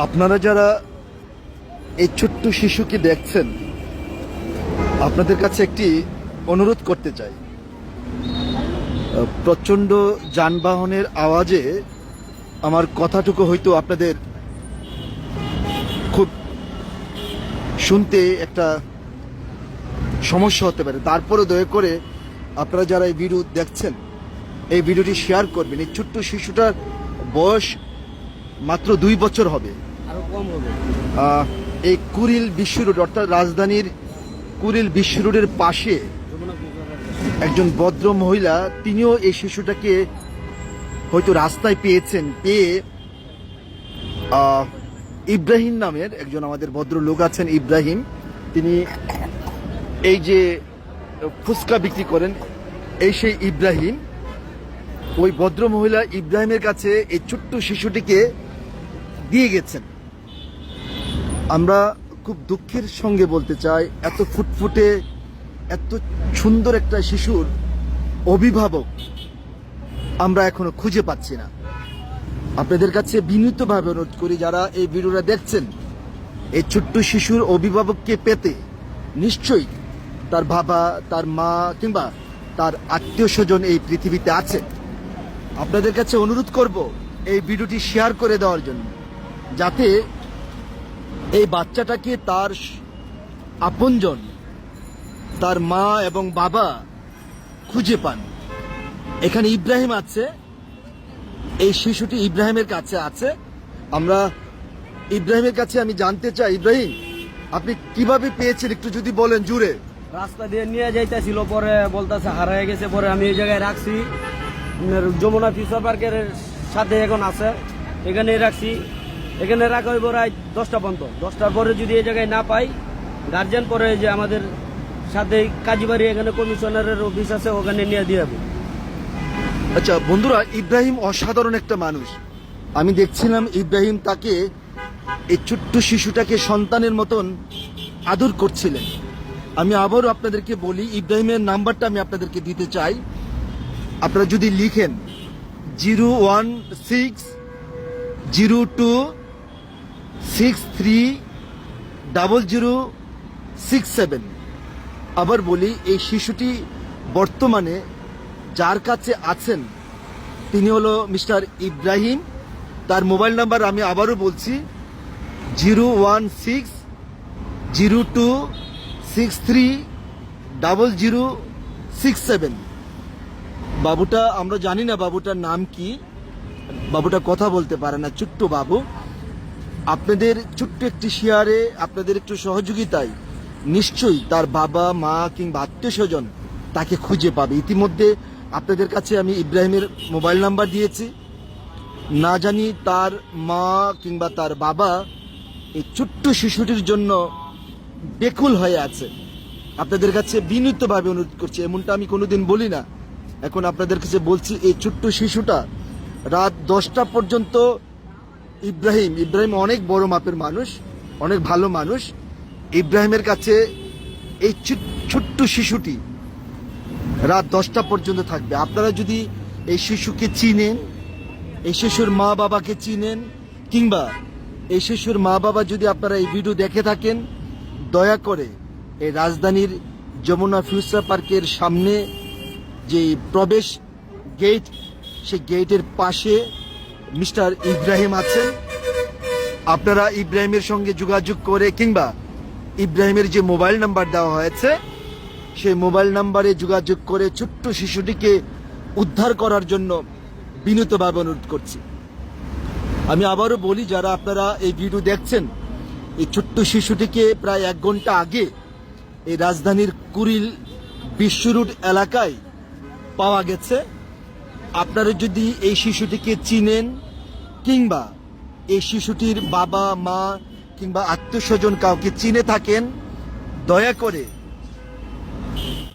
আপনারা যারা এই ছোট্ট শিশুকে দেখছেন, আপনাদের কাছে একটি অনুরোধ করতে চাই। প্রচণ্ড যানবাহনের আওয়াজে আমার কথাটুকু হয়তো আপনাদের খুব শুনতে একটা সমস্যা হতে পারে। তারপরে দয়া করে আপনারা যারা এই ভিডিও দেখছেন, এই ভিডিওটি শেয়ার করবেন। এই ছোট্ট শিশুটার বয়স মাত্র 2 বছর হবে, আরো কম হবে। এই কুড়িল বিশ্ব রোড, অর্থাৎ রাজধানীর কুড়িল বিশ্ব রোডের পাশে একজন ভদ্র মহিলা, তিনিও এই শিশুটাকে হয়তো রাস্তায় পেয়েছেন। পেয়ে ইব্রাহিম নামের একজন আমাদের ভদ্র লোক আছেন, ইব্রাহিম। তিনি এই যে ফুচকা বিক্রি করেন, এই সেই ইব্রাহিম। ওই ভদ্র মহিলা ইব্রাহিমের কাছে এই ছোট্ট শিশুটিকে দিয়ে গেছেন। আমরা খুব দুঃখের সঙ্গে বলতে চাই, এত ফুটফুটে, এত সুন্দর একটা শিশুর অভিভাবক আমরা এখনো খুঁজে পাচ্ছি না। আপনাদের কাছে বিনীতভাবে অনুরোধ করি, যারা এই ভিডিওটা দেখছেন, এই ছোট্ট শিশুর অভিভাবককে পেতে নিশ্চয়ই তার বাবা, তার মা কিংবা তার আত্মীয় স্বজন এই পৃথিবীতে আছে। আপনাদের কাছে অনুরোধ করব এই ভিডিওটি শেয়ার করে দেওয়ার জন্য, যাতে এই বাচ্চাটাকে তার আপনজন, তার মা এবং বাবা খুঁজে পান। এখানে ইব্রাহিম আছে, এই শিশুটি ইব্রাহিমের কাছে আছে। আমরা ইব্রাহিমের কাছে আমি জানতে চাই, ইব্রাহিম আপনি কিভাবে পেয়েছেন একটু যদি বলেন জুড়ে। রাস্তা দিয়ে নিয়ে যাইতেছিল, পরে বলতেছে হারিয়ে গেছে। পরে আমি এই জায়গায় রাখছি, যমুনা ফিউচার পার্কের সাথে এখন আছে, এখানে রাখছি। এখানে রাখা হইব রাত 10টা পর্যন্ত। 10টার পরে যদি এই জায়গায় না পাই, গার্জেন পরে যে আমাদের সাথে কাজীবাড়ি এখানে কমিশনারের অফিস আছে, ওখানে নিয়ে দিয়ে যাবো। আচ্ছা বন্ধুরা, ইব্রাহিম অসাধারণ একটা মানুষ। আমি দেখছিলাম ইব্রাহিম তাকে, এই ছোট্ট শিশুটাকে সন্তানের মতন আদর করছিলেন। আমি আবারও আপনাদেরকে বলি, ইব্রাহিমের নাম্বারটা আমি আপনাদেরকে দিতে চাই। আপনারা যদি লিখেন 01602630067। আবার বলি, এই শিশুটি বর্তমানে যার কাছে আছেন তিনি হলো মিস্টার ইব্রাহিম। তার মোবাইল নাম্বার আমি আবারও বলছি 01602630067। বাবুটা, আমরা জানি না বাবুটার নাম কি, বাবুটা কথা বলতে পারে না, ছোট্ট বাবু। আপনাদের ছোট্ট একটি শেয়ারে, আপনাদের একটু সহযোগিতায় নিশ্চয়ই তার বাবা, মা কিংবা আত্মীয় স্বজন তাকে খুঁজে পাবে। ইতিমধ্যে আপনাদের কাছে আমি ইব্রাহিমের মোবাইল নাম্বার দিয়েছি। না জানি তার মা কিংবা তার বাবা এই ছোট্ট শিশুটির জন্য বেকুল হয়ে আছে। আপনাদের কাছে বিনীতভাবে অনুরোধ করছি, এমনটা আমি কোনোদিন বলি না, এখন আপনাদের কাছে বলছি, এই ছোট্ট শিশুটা রাত 10টা পর্যন্ত ইব্রাহিম অনেক বড় মাপের মানুষ, অনেক ভালো মানুষ। ইব্রাহিমের কাছে এই ছোট্ট শিশুটি রাত 10টা পর্যন্ত থাকবে। আপনারা যদি এই শিশুকে চিনেন, এই শিশুর মা বাবাকে চিনেন, কিংবা এই শিশুর মা বাবা যদি আপনারা এই ভিডিও দেখে থাকেন, দয়া করে এই রাজধানীর যমুনা ফিউচার পার্কের সামনে যে প্রবেশ গেট, সেই গেটের পাশে মিস্টার ইব্রাহিম আছেন। আপনারা ইব্রাহিমের সঙ্গে যোগাযোগ করে, কিংবা ইব্রাহিমের যে মোবাইল নাম্বার দেওয়া হয়েছে সেই মোবাইল নাম্বারে যোগাযোগ করে ছোট্ট শিশুটিকে উদ্ধার করার জন্য বিনীতভাবে অনুরোধ করছি। আমি আবারও বলি, যারা আপনারা এই ভিডিও দেখছেন, এই ছোট্ট শিশুটিকে প্রায় 1 ঘন্টা আগে এই রাজধানীর কুড়িল বিশ্ব রোড এলাকায় পাওয়া গেছে। আপনারা যদি এই শিশুটিকে চিনেন, কিংবা এই শিশুটির বাবা, মা কিংবা আত্মীয় স্বজন কাউকে চিনে থাকেন, দয়া করে